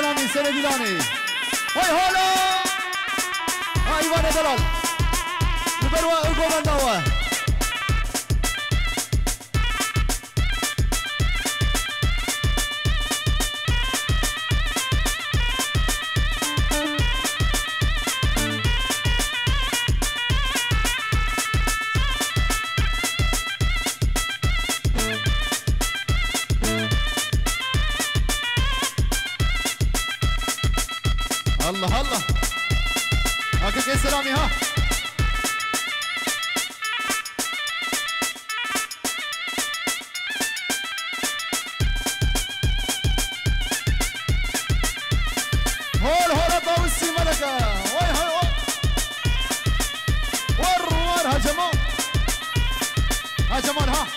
سلامي سنة ديلاني هاي هلا هاي وانا دلال نبروا القوم النواه الله الله هاكك يا سلامي ها هول هول طاوسي ملكة وي هاي ور ها جمال ها جمال ها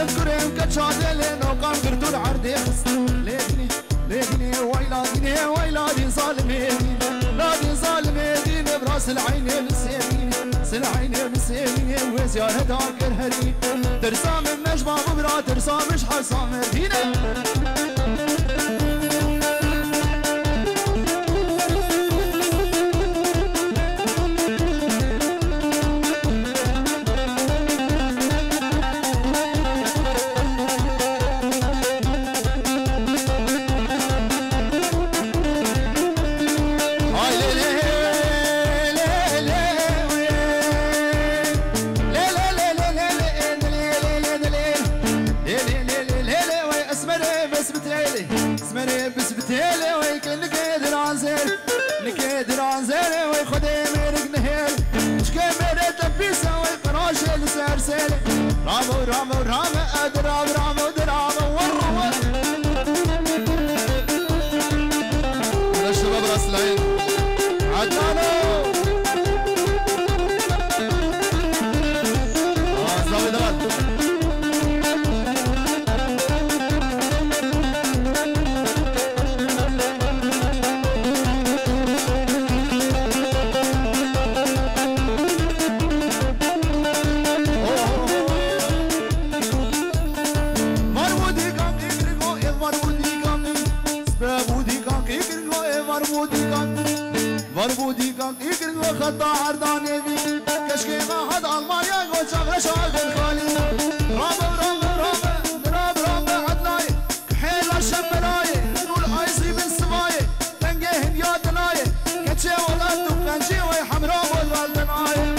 كريم كتشادلي نوقع قرتو العردي ليكني ليكني ويلاديني ويلادي ظالمين لادي ظالمين براس العين مسيمين سلعين مسيمين وزيارة داك الهري ترسام مجمع ببرا ترسام مش حسام مدينة رامو رامو رامو ادرام رامو درامو ورامو ولا الشباب راس العين عدنانو زاوية دغال وربودي كان يكرم خطا عرداني بي كشكي ما حد المانيا قول شغل شاغل خالي رابا رابا رابا رابا رابا عدناي حيل الشملاي نقول عايزي بالسماي تنجيهم يا دناي كتشي ولا تبنجي وي حمرا ولا دناي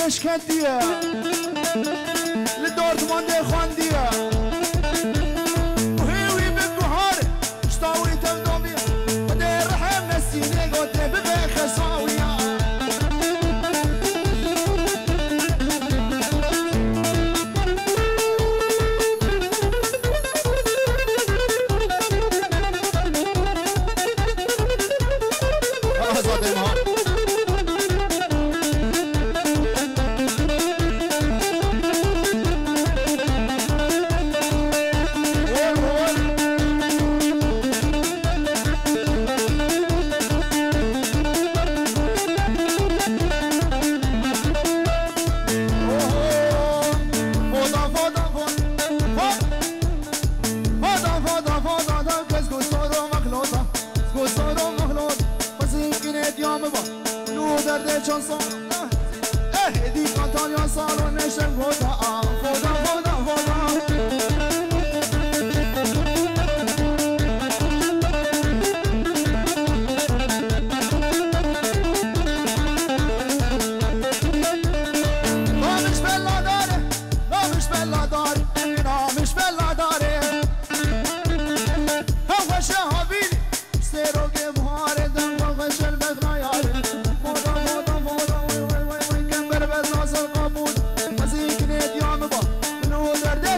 كشكتيا لدورتموند خوانديا وهيوي بالبحار شطاوي تمدوميا ودير رحم نسيني قلت ببيخ ساويا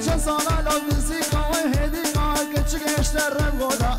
چه سالا لو بزی کاوی هدی کار کچک اشتر گودا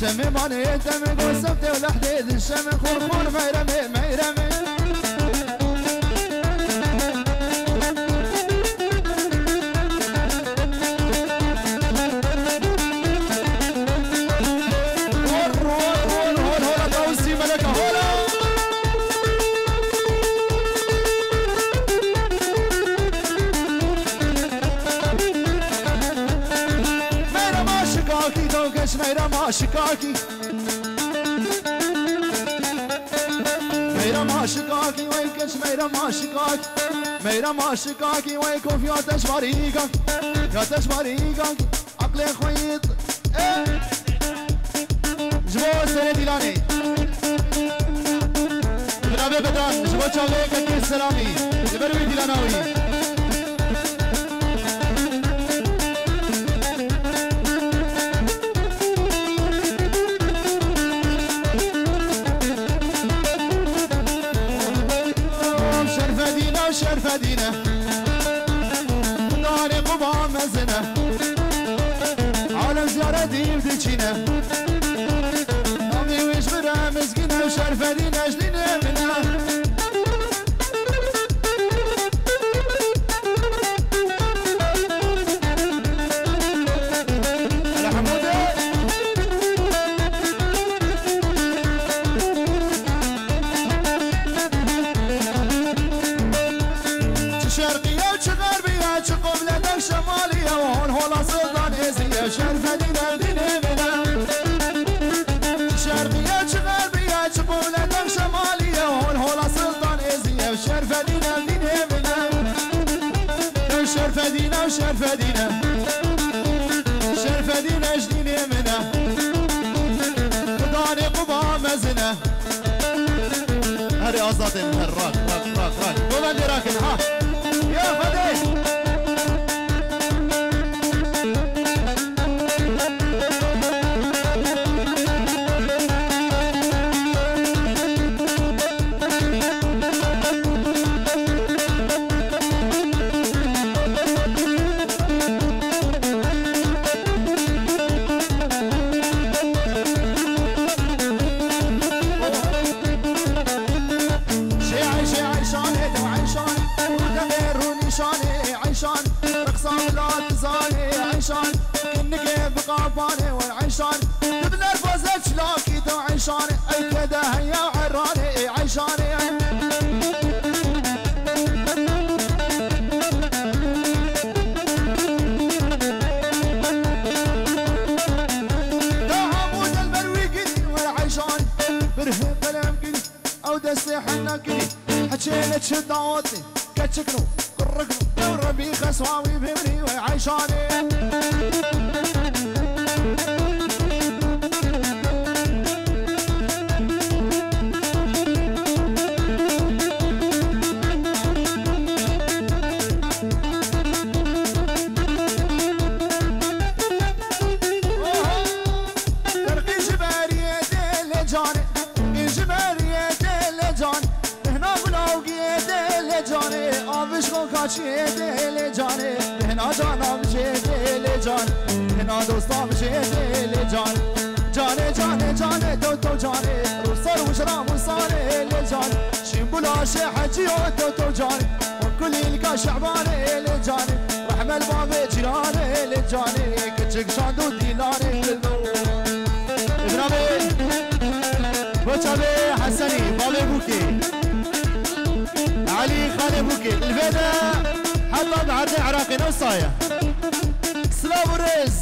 شمي ماني يتمي قوسفت ولحديد الشمي خور ميرمي ميرمي هولا قوسي ملكة هولا ميرا ما شكاكي دوكش ميرا ما شكاكي ميرا ما شكاكي ويكش ميرا ما شكاكي ميرا ما شكاكي ويكوف يا تشمريقك يا تشمريقك عقلي خويط جبو سنة ديلاني جنابي بدران جبو چاوه كتير سلامي جبروي ديلاناوي شرفة دينا ناري قبا مزنا عالم زيارة ديم ديشينا نامي ويش برا مزقنا وشرفة دينا جلينا منا شمالية وهون هولا سلطان إزية شرفة دينا ديني منا شرقية شغربية شقولة شمالية وهون هولا سلطان إزية شرفة دينا ديني منا شرفة دينا وشرفة دينا شرفة دينا جديني منا قضاني قبا مزنا هري أزاطين هالراك راك وبندي راكن ها يا فدي تشد عودني كتشكنو قرقنو وربي خسواوي بمري وعيشاني چیه دل جانه هنا جانم چیه دل جان هنا دوستام چیه دل جان جانه جانه جانه تو جانه رو سر و شرام و سانه لجان شنبولاش حجي تو جانه وكل يلقى شعبانه لجانه رحمة الباب جيرانه لجانه كتشك شاندو ديلانه ابراهيم بوتشابي حسني بابي بوكي علي خالي بوكي الفدا حطب عرضي عراقي نوصايا سلام ورز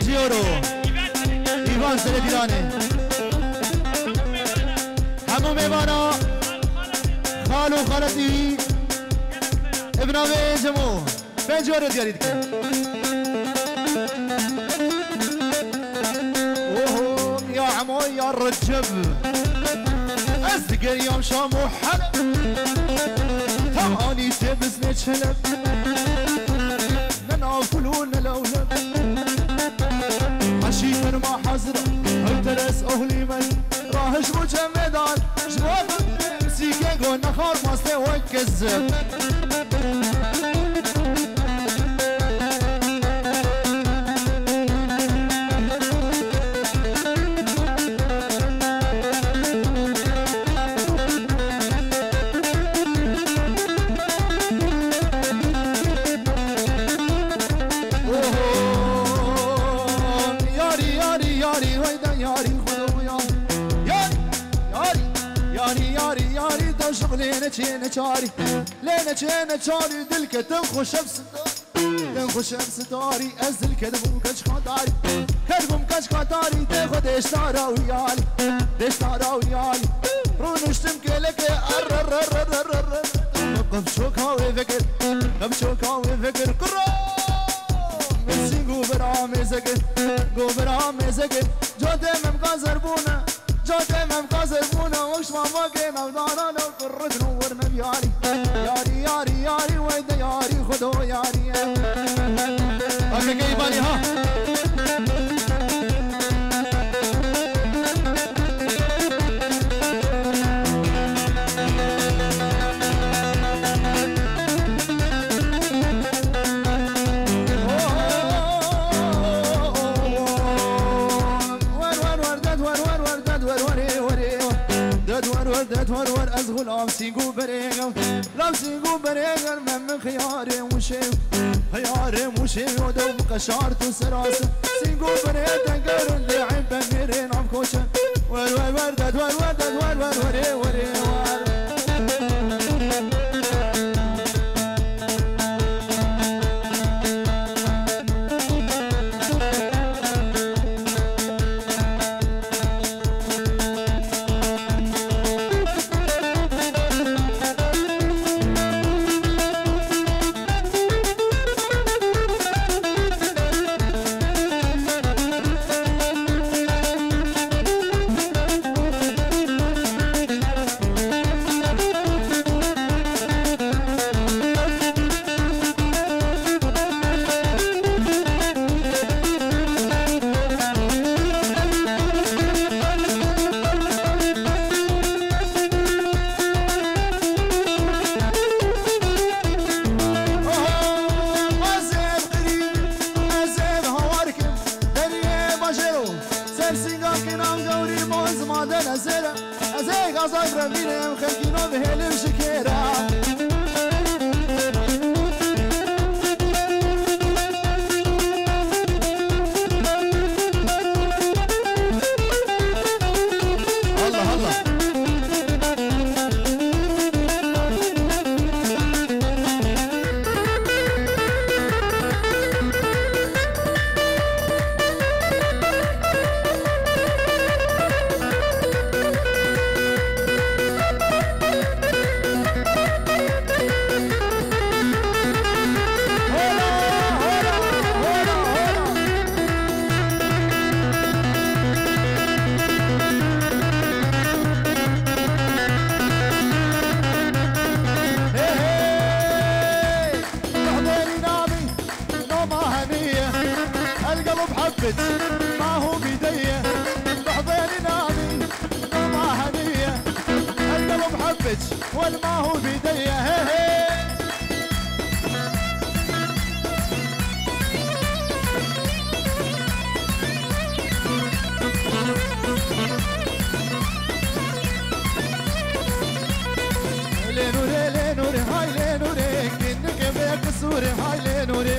يورو ايوان سلديراني حمو ميوانا خالو خالتي ابن ابي جمو بين جورو ديالي ديك اوه يا عمو يا الرجب ازدق اليوم شامو حلب تعالي تبسني شلب نناكلون الاولاد عشير ما حزرة الترس اهلي من راهش مجمدان جواب سيكي قلنا خار ماسته وكذب لينا تشينا تشاري دلك تنخش تنخش بستاري ازل كذبهم كاش خطاري كذبهم كاش خطاري تاخد اشتارا ويالي اشتارا ويالي رونشتم كلك قف شوكا وفكر قف شوكا وفكر كرام مسي قوبرام زكر قوبرام زكر جودة ممكا زربونا جودة ممكا زربونا وش ما باقينا ودانا قرد نورنا بياري ياري ياري ياري ويدا ياري خدو ياري اوكي جايباني ها ور ازغل لامسيقو بريغو لامسيقو بريغو من خياري وشيو خياري وشيو ودو بقشارتو سراسة سيقو بريغو قرن لعب بميرين عم كوشن ور ور وردد ور وردد ور ور وري وري ور محبك ما هو بيديه بحضين نامي نومه هنيه القلب محبك والما هو بيديه هي هي لنوري لنوري هاي لنوري كنك بيك سوري هاي لنوري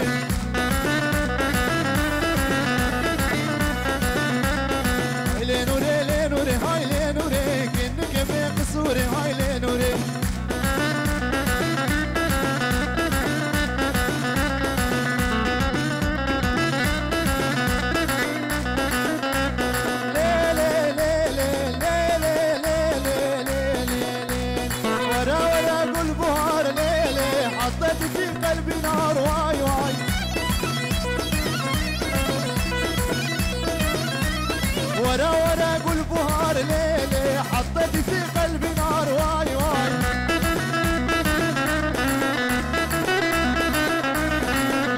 لنوري لنوري هاي لنوري كنك بيك سوري هاي لنوري حطيت في قلبي نار واي واي ورا ورا قول بهار ليلي حطيت في قلبي نار واي واي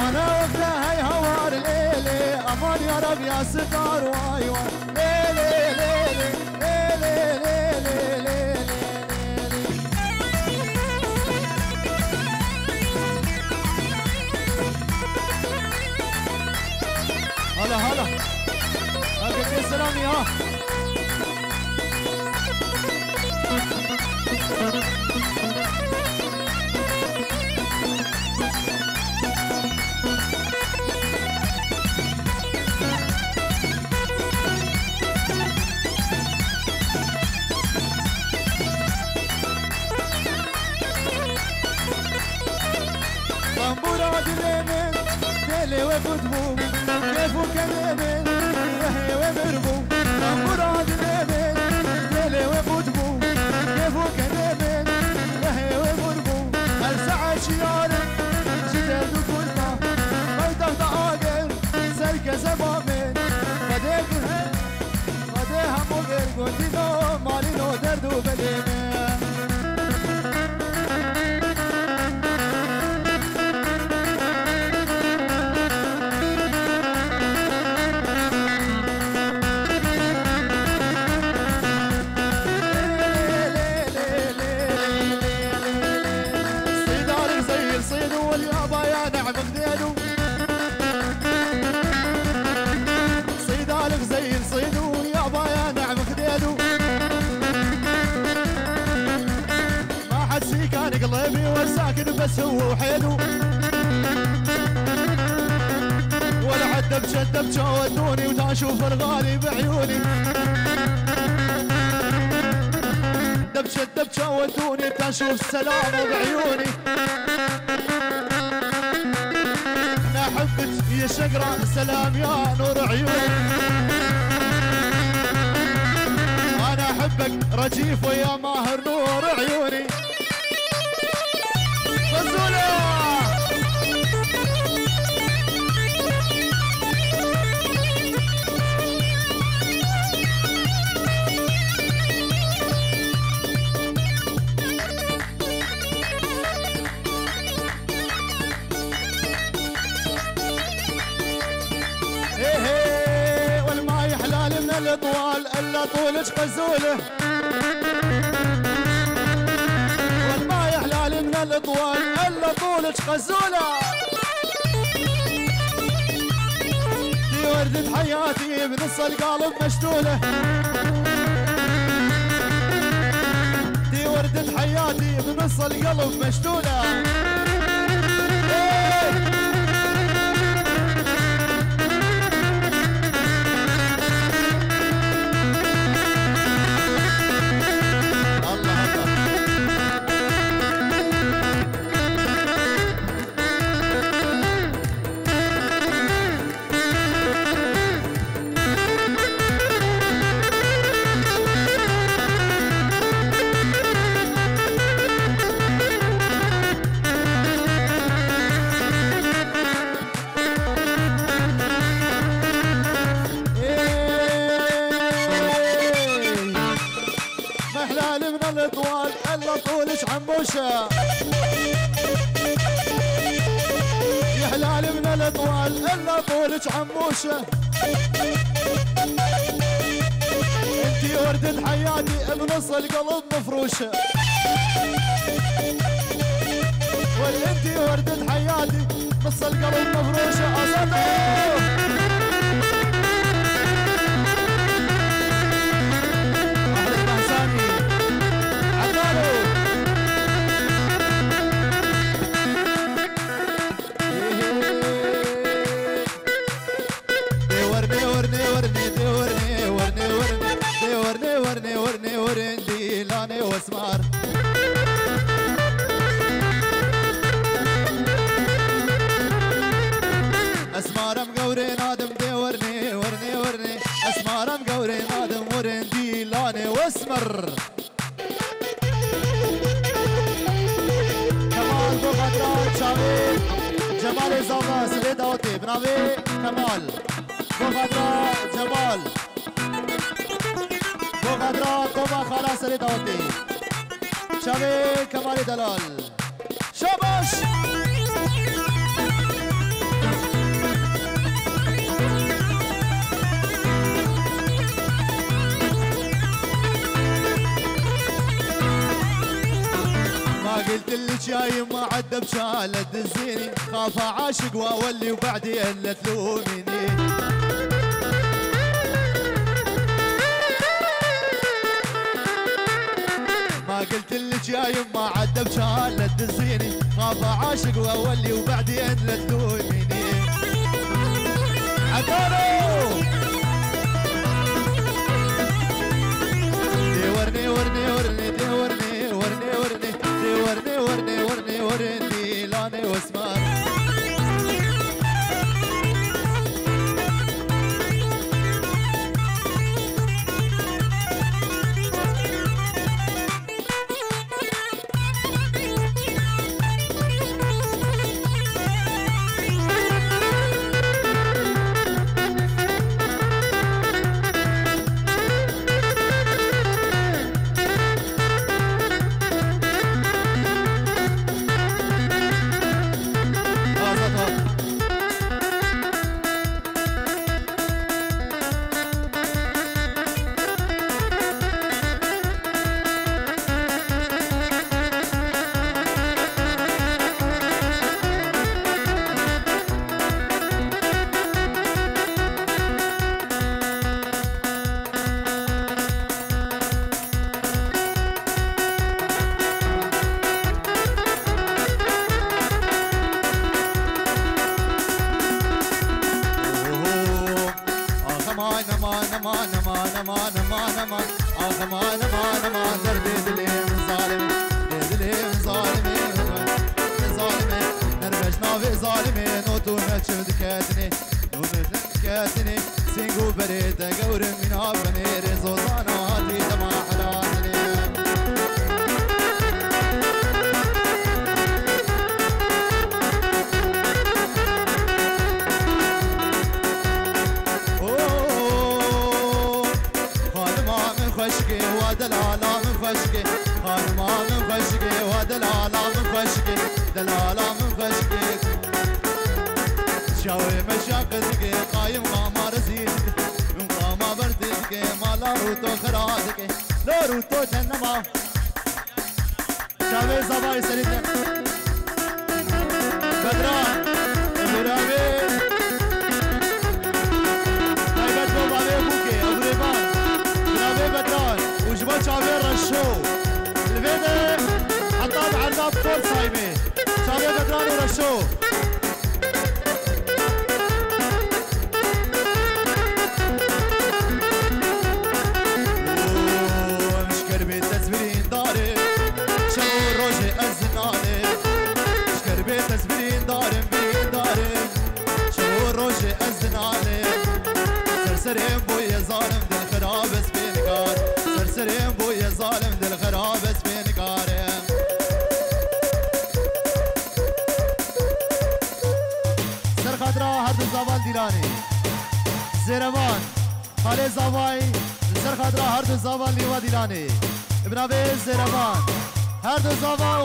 انا وقتها هي هوار ليلي امان يا رب يا ستار واي واي ليلي ليلي ليلي ليلي ليلي هلا هلا هاك السلام يا طنبورة دليمن دلي وقدمو كيفو كليمن وهي ومربو طنبورة دليمن دلي وقدمو كيفو كليمن وهي ومربو الساعة شيارن جدد كلنا بيتك تعاقل سلك زمامن فديها مغير قلتنا مالينو دردو بليمن صيدالك زي الصيدو يابا يا نعم خديدو ما حد سي كان قلبي والساكن بس هو وحيدو ولا حد بشد ودوني وتشوف الغالي بعيوني دبشت ودوني تشوف السلام بعيوني احبك يا شقرة سلام يا نور عيوني انا احبك رجيف ويا ماهر نور عيوني غزولة الطوال الا طولك غزوله والما يحلال من الاطوال الا طولك غزوله دي وردة حياتي بنص القالب مشتوله دي وردة حياتي بنص القلب مشتوله يا حلال من الطوال الا طولك عموشه انتي وردة حياتي بنص القلب مفروشه والانتي وردة حياتي نص القلب مفروشه أصدق واسمار اسمار مقوري نادم دورني ورني ورني اسمار مقوري نادم ورن دي لاني واسمر كمال بو خطرات شاوي جمال زوغا سبيد اوتي بناوي كمال بو خطرات جمال بو خطرات طوبا خلاص سبيد اوتي شاوي كمال دلال شاباش ما قلت لك يا يما عدب شالت تزيني خاف عاشق واولي وبعدي الا تلوميني ما قلت لك يا يما عدب شالت تزيني خاف عاشق واولي وبعدي الا تلوميني عطارو دورني ورني ورني دورني ورني ورني ورني ورني ورني ورني لاني واسمار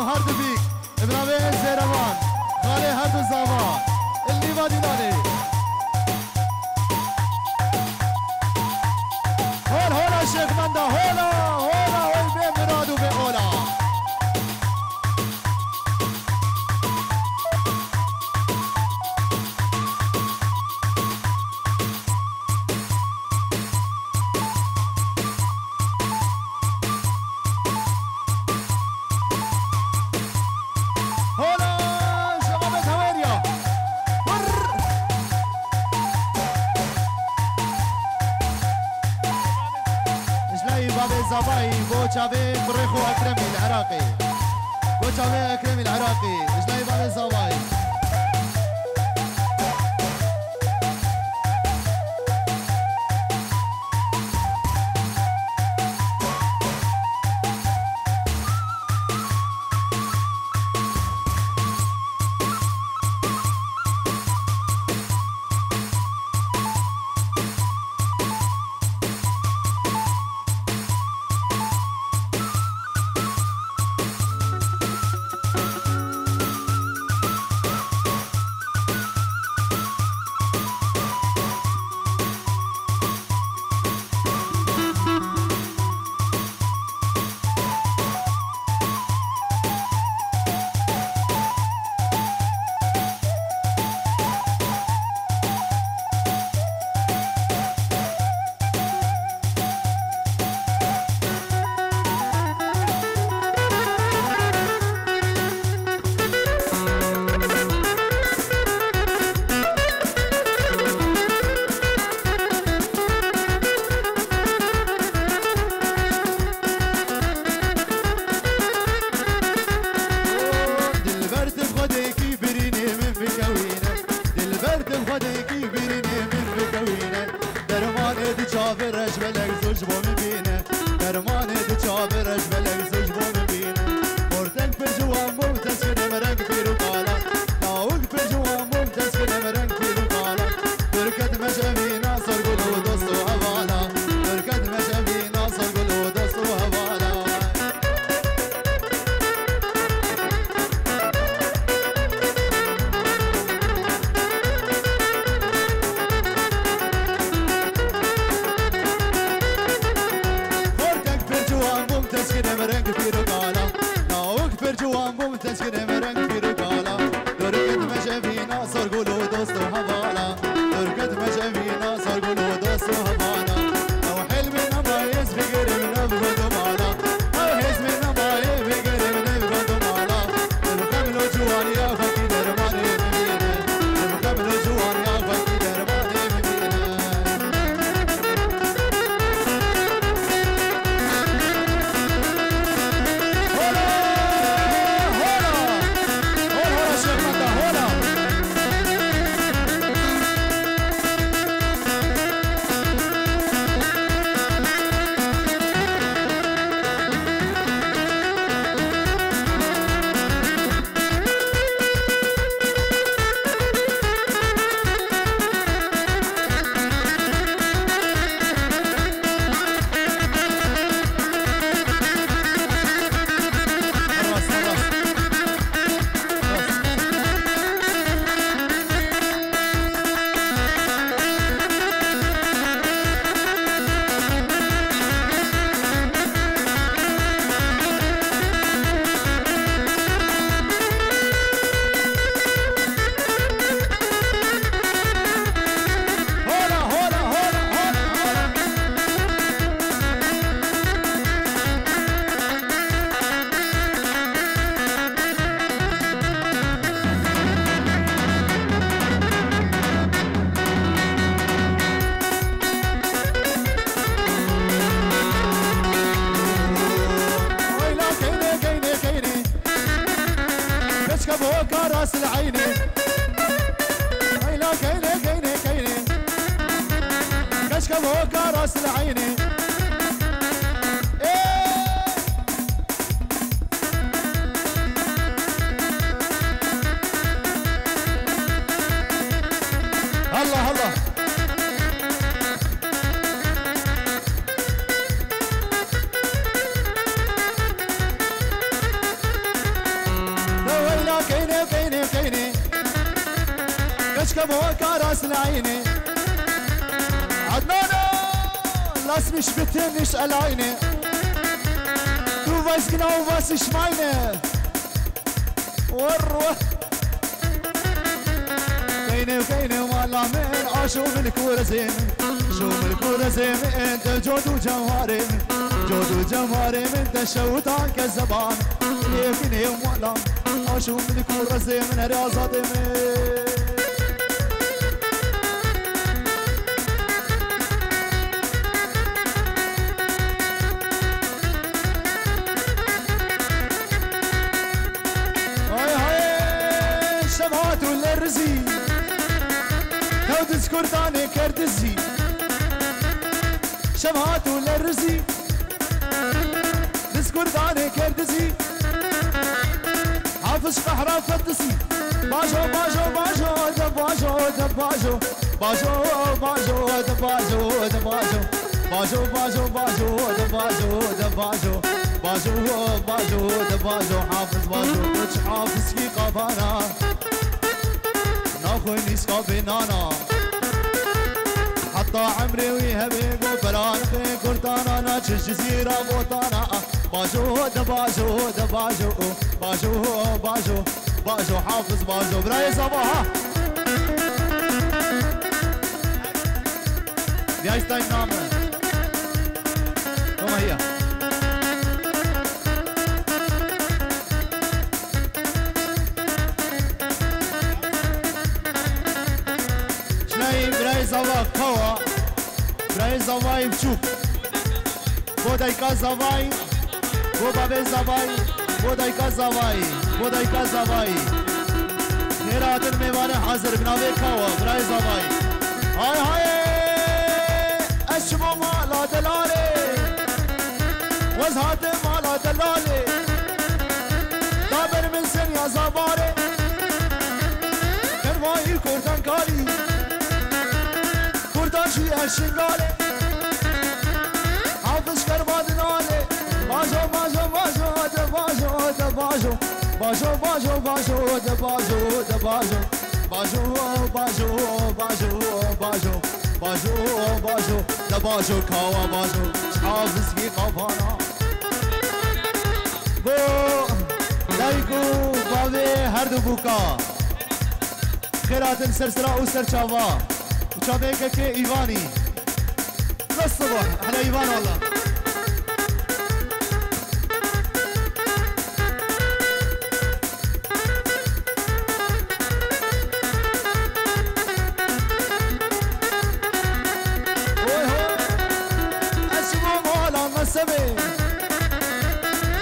هر دو بیک ابراهیم زیروان خاله هر دو زاوا اللي وادي زباي بوشافي بريخو أكرمي العراقي بوشافي أكرمي العراقي جناي بعد زباي راس العيني ويلا كيني كيني كيني كشكب هوكا راس العيني الله الله ويلا كيني كيني كيني كشكب هوكا راس العيني عدنانا لاس مش بتنش العيني تو فاس كنا وفاس شماينه وروه كيني وكيني ومالا من اشوف الكورة زين شوف الكورة زين انت جود وجوهري جود وجوهري من تشوت عنك الزبان كيني ومالا اشوف الكورة زين من رياضة من شمعات والرزي لو تذكر تاني كردزي شمعات والرزي تذكر تاني كردزي حافظ قهرة فتسي باجو باجو باجو دباجو دباجو باجو باجو دباجو دباجو باجو باجو باجو دباجو دباجو باجو باجو دباجو حافظ باجو وش حافظ كي قبانا ناخوي نسكا بنانا حتى عمري ويهبيقو فرانخي كرتانا ناتش الجزيرة بوطانا باجو دباجو دباجو باجو باجو باجو حافظ باجو براي صباحا بياش تايم نامه كما هي شناي براي صباح كوا براي صباح بشوك بودايكا صباح بابي زباي بودايكا زباي بودايكا زباي نيرات الميوان حاضر بناوي كوا براي زباي هاي هاي اشمو مالا دلالي وزهات مالا دلالي دابر من سن يا زباري كرواي كورتان كالي كورتان شي اشنغالي حافظ كربادنالي باجو باجو باجو دباجو دباجو باجو باجو باجو دباجو دباجو باجو باجو باجو باجو باجو باجو دباجو كوا باجو حافظ في قبانا بو لايكو بابي هردو بوكا خيرات سرسرا وسرچاوا وشابيك كي ايواني الصبح احنا ايوان والله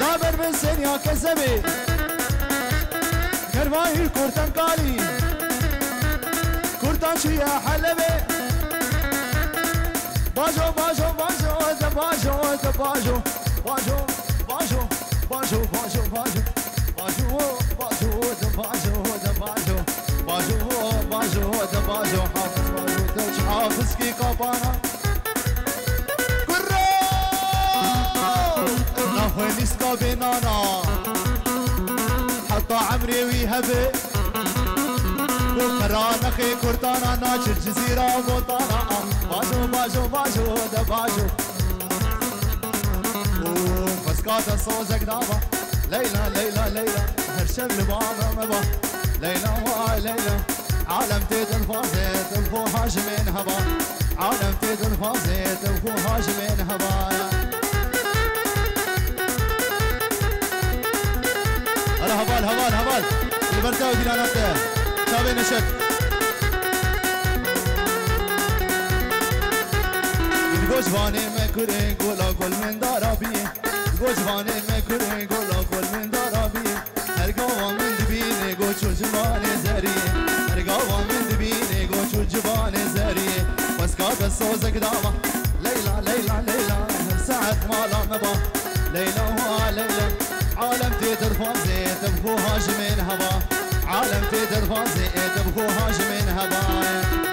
دابر من سنيا كسبي كرواي كورتان كالي كورتان شيا حلبي باجو باجو باجو دباجو دباجو باجو باجو باجو باجو باجو باجو باجو دباجو دباجو باجو باجو دباجو حافظ باجو دوش حافظ كي قبانا نسكا بنانا حتى عمري ويهبي وقرانخي كرتانا ناج الجزيرة وطانا باجو باجو باجو دباجو وفسكات الصوزك دابا ليلى ليلى ليلى هرشم لبابا مبا ليلى وليلى عالم تيدن فازت الفوهاج من هبا عالم تيدن فازت الفوهاج من هبا هبال هبال هبال البرتاوي ديناناته شابي نشك الجوجباني مكري قولا قول من دارابي الجوجباني مكري قولا قول من دارابي ارقاوا من دبيني قوشو جباني زري ارقاوا من دبيني قوشو جباني زري وسكات الصوزك داما ليلى ليلى ليلى ساعة مالا مبا ليلى وليلى عالم تيتر فازي تبغوهاش من هوا عالم تيتر فازي تبغوهاش من هوا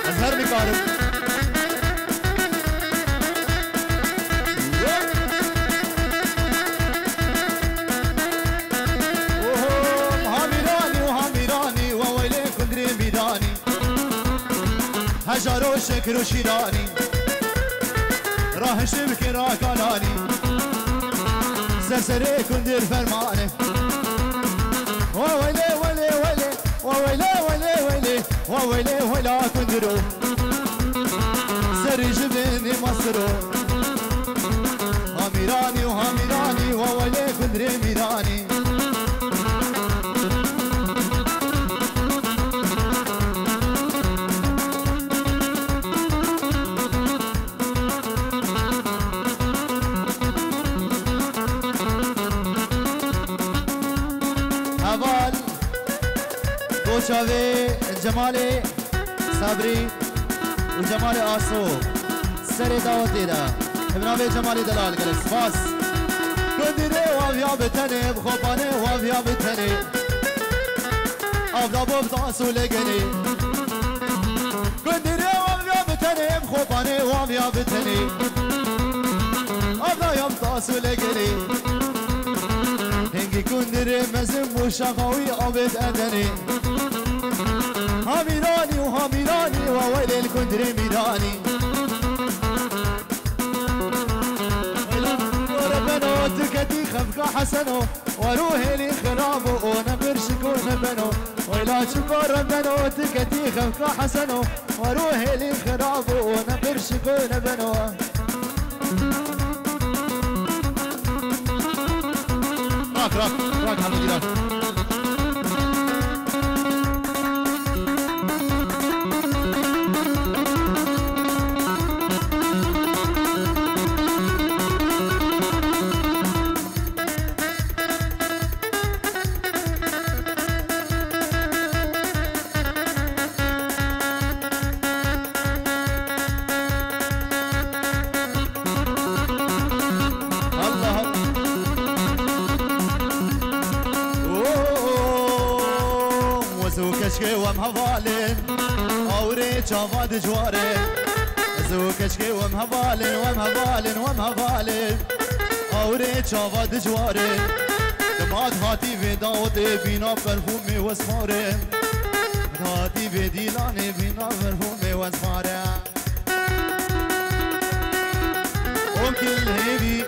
أزهرني قارب هاميراني وهاميراني وويلي كندري بيداني هجر وشكر وشيراني راح شبكي راكالاني سرسري كندير فرماني وويلي ويلي ويلي وويلي ويلي ويلي وويلي ويلا كندرو سري جبري سرو هاميراني وهاميراني وولي كندري ميراني هوال گوشاوی جمال صبری وجمال آسو سر دعوتی دا ابناوی جمال دلال گل سپاس گندیده وافیا بتنه بخوبانه وافیا بتنه آفدا بفت آسو لگنه گندیده وافیا بتنه بخوبانه وافیا بتنه آفدا یفت آسو لگنه هنگی گندیده مزم و شقاوی آبد ادنه هاميراني وهاميراني وويل الكندري ميراني وربنا تكتي خفك حسنو وروحي لي خرابو ونقر شكون بنو ويلا شكور ربنا تكتي خفك حسنو وروحي لي خرابو ونقر شكون بنو راك حمودي راك كشكي ومهفالين اوري شافاد جوارين زو كشكي ومهفالين ومهفالين ومهفالين اوري شافاد جوارين دماد هاتي في داوتي بينا برفومي واسمارين هاتي في ديلاني بينا برفومي واسمارين وكل هيبي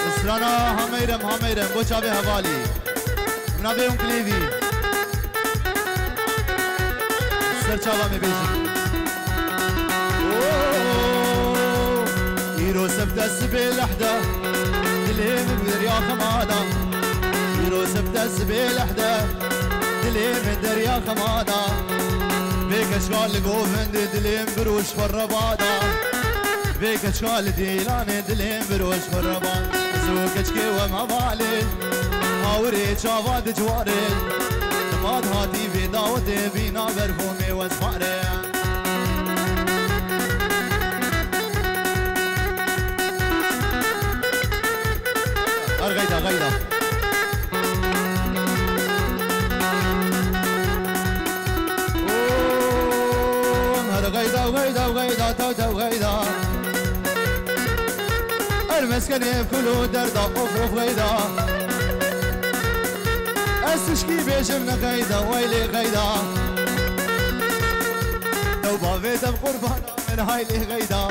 اسرانا هميرم بوشابي هفالي منابيهم كليفي سرچاوا می بیشی ایرو سبت السبيل احدا دلهم بدريا خمادا ایرو سبت السبيل احدا دلهم بدريا خمادا بيك اشغال قوفند دلهم بروش فربادا بيك اشغال ديلان دلهم بروش فربادا زوكشكي ومعبالي اوري شافاد جواري ماد هاتي في داوتي بينا برفومي واسماري غيدا غيدا تو غيدا المسكن يبكلو دردا اوف غيدا استشكي بيجمنا غيدا ويلي غيدا توبا بيتم قربانا من هايلي غيدا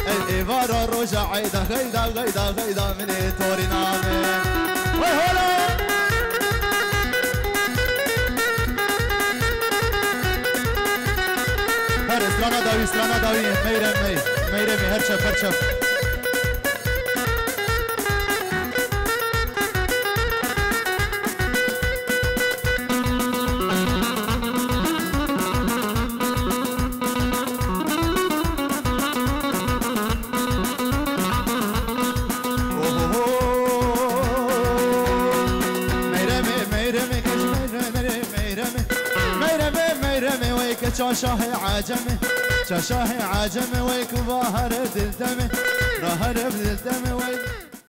الإبارة روجا عيدا غيدا من توري نامي وي هولا هر استرانا داوي ميرمي هرشف شاشاه عجمي ويك ظاهر دلتمي ظاهر بدلتمي ويك